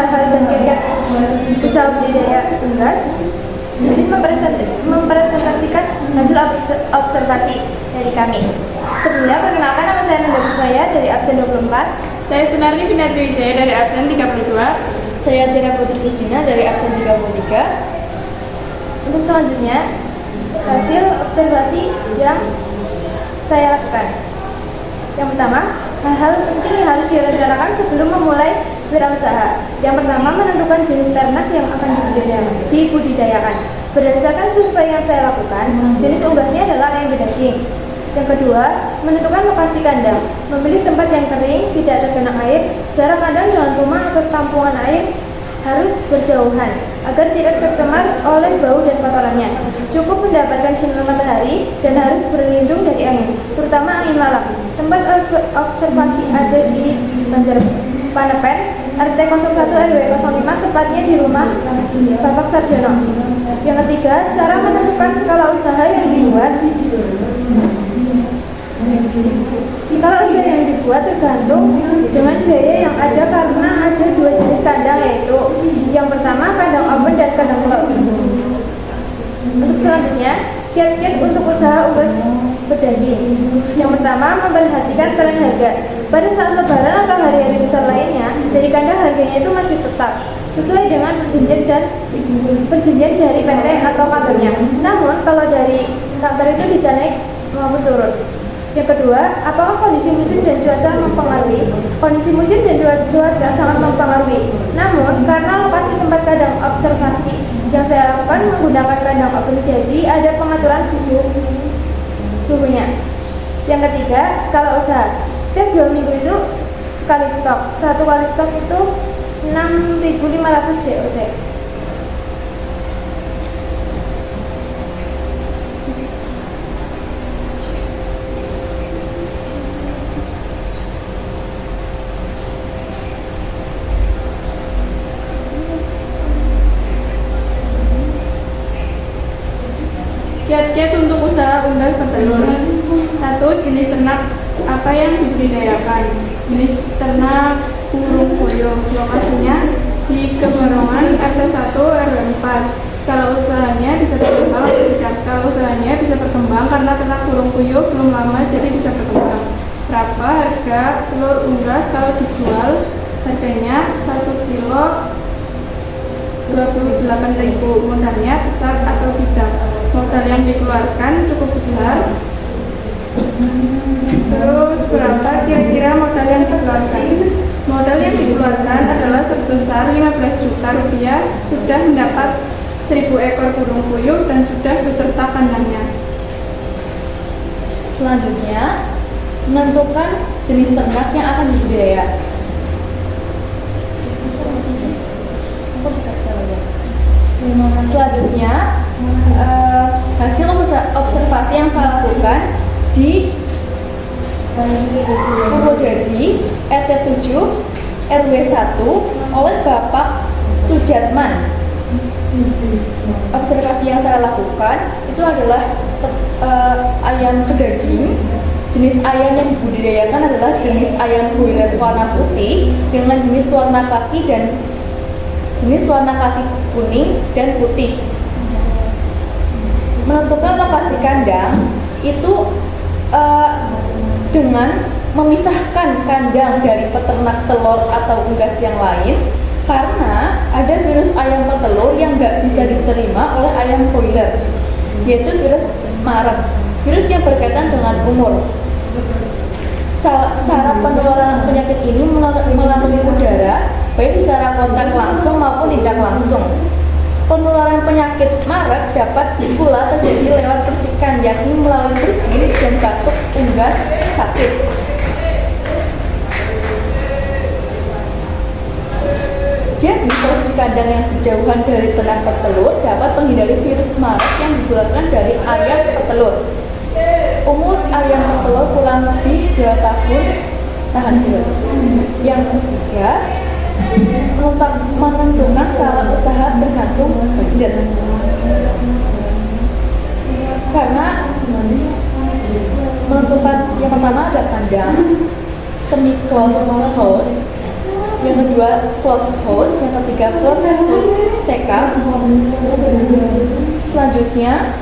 hal-hal dan kiat usaha budidaya unggas. Izin mempresentasikan hasil observasi dari kami. Sebelumnya, perkenalkan, nama saya Nanda Puswaya dari absen 24. Saya Sunarni Binatri Wijaya dari absen 32. Saya Tira Putri Kristina dari absen 33. Untuk selanjutnya, hasil observasi yang saya lakukan. Yang pertama, hal-hal penting yang harus direncanakan sebelum memulai wirausaha. Yang pertama, menentukan jenis ternak yang akan dibudidayakan. Berdasarkan survei yang saya lakukan, jenis unggasnya adalah ayam bedaging. Yang kedua, menentukan lokasi kandang. Memilih tempat yang kering, tidak tergenang air. Jarak kandang dengan rumah atau tampungan air harus berjauhan agar tidak tercemar oleh bau dan kotorannya. Cukup mendapatkan sinar matahari dan harus berlindung dari angin, terutama angin lalang. Tempat observasi ada di Banjar Panepen, RT 01 RW 05, tepatnya di rumah Bapak Sarjono. Yang ketiga, cara menentukan skala usaha yang dibuat. Skala usaha yang dibuat tergantung dengan biaya yang ada karena ada dua jenis kandang, yaitu yang pertama kandang open dan kandang close. Untuk selanjutnya, kiat-kiat untuk usaha unggas berdaging. Yang pertama, memperhatikan tren harga. Pada saat lebaran atau hari-hari besar lainnya, dari kandang harganya itu masih tetap sesuai dengan perjanjian dari PT atau kantornya. Namun kalau dari kantor itu bisa naik maupun turun. Yang kedua, apakah kondisi musim dan cuaca mempengaruhi? Kondisi musim dan cuaca sangat mempengaruhi. Namun, karena lokasi tempat kandang observasi yang saya lakukan menggunakan kandang open, jadi ada pengaturan suhunya. Yang ketiga, skala usaha. Setiap 2 minggu itu sekali stok. Satu kali stok itu 6.500 DOC. Kiat-kiat untuk usaha unggas petelur. 1. Jenis ternak apa yang dibudidayakan. Jenis ternak burung puyuh. Lokasinya di Keborongan, RT 1 RW 4. Skala usahanya bisa berkembang atau tidak. Skala usahanya bisa berkembang karena ternak burung puyuh belum lama, jadi bisa berkembang. Berapa harga telur unggas kalau dijual? Harganya 1 kilo 28.000. Modalnya besar atau tidak? Modal yang dikeluarkan cukup besar. Terus berapa kira-kira modal yang dikeluarkan? Modal yang dikeluarkan adalah sebesar 15 juta rupiah, sudah mendapat 1000 ekor burung puyuh dan sudah beserta kandangnya. Selanjutnya, menentukan jenis ternak yang akan dibudidaya. Selanjutnya, hasil observasi yang saya lakukan di Purwodadi RT 7 RW 1 oleh Bapak Sujatman. Observasi yang saya lakukan itu adalah ayam pedaging. Jenis ayam yang dibudidayakan adalah jenis ayam broiler warna putih dengan jenis warna kaki kuning dan putih. Menentukan lokasi kandang itu dengan memisahkan kandang dari peternak telur atau unggas yang lain, karena ada virus ayam petelur yang nggak bisa diterima oleh ayam broiler, yaitu virus Marek, virus yang berkaitan dengan umur. Cara penularan penyakit ini melalui udara, baik secara kontak langsung maupun tidak langsung. Penularan penyakit Marek dapat pula terjadi lewat percikan, yakni melalui bersin dan batuk unggas sakit. Jadi, posisi kandang yang berjauhan dari ternak petelur dapat menghindari virus Marek yang ditularkan dari ayam petelur. Umur ayam petelur kurang lebih 2 tahun tahan virus. Yang ketiga, menentukan skala usaha tergantung budget. Karena menentukan yang pertama ada kandang, semi close house, yang kedua close host, yang ketiga close host sekap. Selanjutnya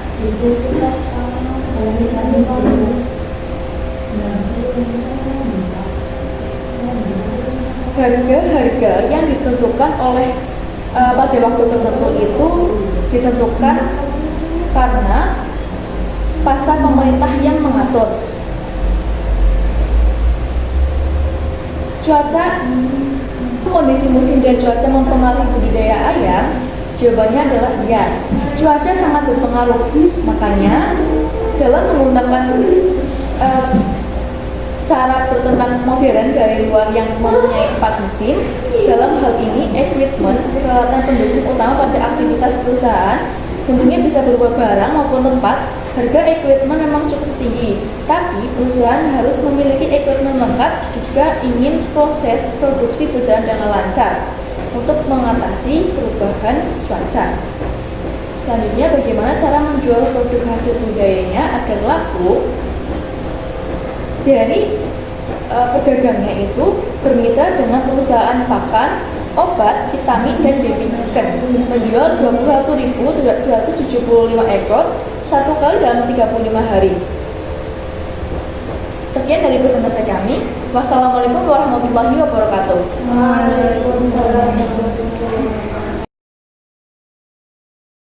harga-harga yang ditentukan oleh pada waktu tertentu itu ditentukan karena pasar pemerintah yang mengatur. Cuaca, kondisi musim dan cuaca mempengaruhi budidaya ayam? Jawabannya adalah iya. Cuaca sangat berpengaruh. Makanya dalam menggunakan cara berternak modern dari luar yang mempunyai 4 musim, dalam hal ini equipment, peralatan pendukung utama pada aktivitas perusahaan, bentuknya bisa berupa barang maupun tempat. Harga equipment memang cukup tinggi, tapi perusahaan harus memiliki equipment lengkap jika ingin proses produksi berjalan dengan lancar untuk mengatasi perubahan cuaca. Selanjutnya, bagaimana cara menjual produk hasil budidayanya agar laku? Dari pedagangnya itu bermitra dengan perusahaan pakan, obat, vitamin, dan baby chicken, menjual 21.275 ekor satu kali dalam 35 hari. Sekian dari presentasi kami. Wassalamualaikum warahmatullahi wabarakatuh. Waalaikumsalam warahmatullahi wabarakatuh.